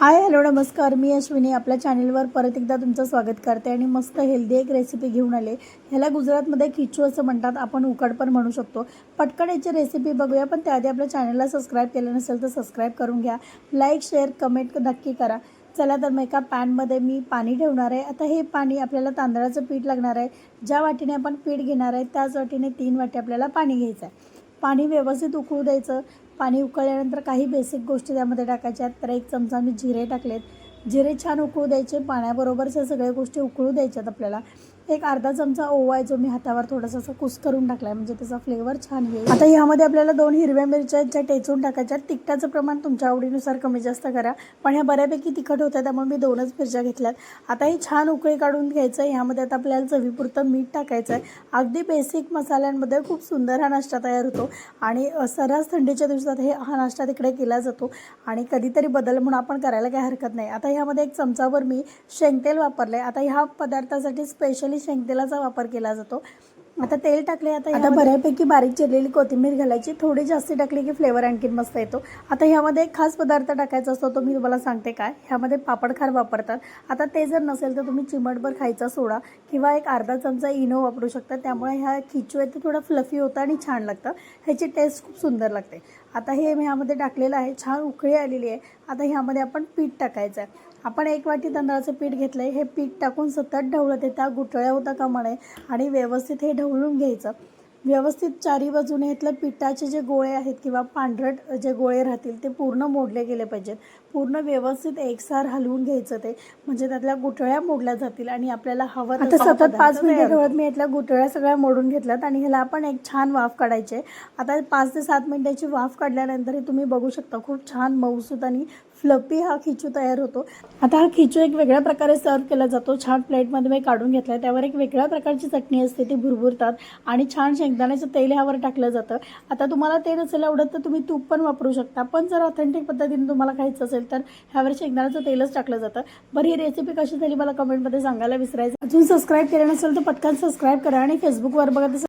Hi hello नमस्कार, मी अश्विनी आपल्या चॅनलवर परत एकदा तुमचं स्वागत करते आणि मस्त हेल्दी एक रेसिपी घेऊन आले। ह्याला गुजरातमध्ये खिचू असं म्हणतात, आपण उकड पण म्हणू शकतो। पटकन याची रेसिपी बघूया, पण त्याआधी आपल्या चॅनलला सबस्क्राईब केलं नसेल तर सबस्क्राईब करून घ्या। लाईक शेअर कमेंट नक्की करा। चला तर मग एका पॅनमध्ये मी पाणी ठेवणार आहे। आता हे पाणी आपल्याला तांदळाचं पीठ लागणार आहे। ज्या वाटीने आपण पीठ घेणार आहे त्याच वाटीने 3 वाटी आपल्याला पाणी घ्यायचं आहे। पाणी व्यवस्थित उकळू द्यायचं। पाणी उकळल्यानंतर काही बेसिक गोष्टी त्यामध्ये टाकायच्या आहेत। तर 1 चमचा मी जिरे टाकलेत। जिरे छान उकळू द्यायचे, पाण्याबरोबरच सगळ्या गोष्टी उकळू द्यायच्यात आपल्याला। एक अर्धा चमचा ओवा आहे जो मी हातावर थोडासा असा कुस्करून टाकलाय, म्हणजे त्याचा फ्लेवर छान येईल। आता यामध्ये आपल्याला 2 हिरव्या मिरच्या ज्या टेचून टाकायच्या। तिखटाचं प्रमाण तुमच्या आवडीनुसार कमी जास्त करा, पण ह्या बऱ्यापैकी तिखट होत्या त्यामुळे मी 2च मिरच्या घेतल्यात। आता ही छान उकळी काढून घ्यायचं। यामध्ये आता आपल्याला चवीपुरतं मीठ टाकायचं आहे। अगदी बेसिक मसाल्यांमध्ये खूप सुंदर हा नाश्ता तयार होतो आणि सर्रास थंडीच्या दिवसात हा नाश्ता तिकडे केला जातो आणि कधीतरी बदल म्हणून आपण करायला काही हरकत नाही। आता ह्यामध्ये 1 चमचाभर मी शेंगतेल वापरले। आता ह्या पदार्थासाठी स्पेशली शेंगतेलाचा वापर केला जातो। आता तेल टाकले। आता बऱ्यापैकी बारीक चिरलेली कोथिंबीर घालायची, थोडी जास्ती टाकली की फ्लेवर आणखीन मस्त येतो। आता ह्यामध्ये एक खास पदार्थ टाकायचा असतो, तो मी तुम्हाला सांगते काय। ह्यामध्ये पापडखार वापरतात। आता ते जर नसेल तर तुम्ही चिमटभर खायचा सोडा किंवा एक अर्धा चमचा इनो वापरू शकता। त्यामुळे ह्या खिचू आहे ते थोडं फ्लफी होतं आणि छान लागतं। ह्याची टेस्ट खूप सुंदर लागते। आता हे मी ह्यामध्ये टाकलेलं आहे। छान उकळी आलेली आहे। आता ह्यामध्ये आपण पीठ टाकायचं आहे। आपण 1 वाटी तांदळाचं पीठ घेतलंय। हे पीठ टाकून सतत ढवळत आहे, त्या गुठळ्या होता कामा नये आणि व्यवस्थित हे ढवळून घ्यायचं। व्यवस्थित चारी बाजूने ह्यातलं पिठाचे जे गोळे आहेत किंवा पांढरट जे गोळे राहतील ते पूर्ण मोडले गेले पाहिजेत। पूर्ण व्यवस्थित एकसार हलवून घ्यायचं ते, म्हणजे त्यातल्या गुठळ्या मोडल्या जातील आणि आपल्याला हवं तसं सतत 5 मिनिटं ढवळत मी यातल्या गुठळ्या सगळ्या मोडून घेतल्यात आणि ह्याला आपण एक छान वाफ काढायची आहे। आता 5 ते 7 मिनिटाची वाफ काढल्यानंतर तुम्ही बघू शकता खूप छान मऊसूत आणि फ्लफी हा खिचू तयार होतो। आता हा खिचू एक वेगळ्या प्रकारे सर्व केला जातो। छान प्लेटमध्ये मी काढून घेतलाय। त्यावर एक वेगळ्या प्रकारची चटणी असते, ती भुरभुरतात आणि छान शेंगदाण्याचं तेल ह्यावर टाकलं जातं। आता तुम्हाला ते नसेल आवडत तर तुम्ही तूप पण वापरू शकता, पण जर ऑथेंटिक पद्धतीने तुम्हाला खायचं असेल तर ह्यावर शेंगदाण्याचं तेलच टाकलं जातं। बरं, ही रेसिपी कशी झाली मला कमेंटमध्ये सांगायला विसरायचं। अजून सबस्क्राईब केलं नसेल तर पटकन सबस्क्राईब करा आणि फेसबुकवर बघत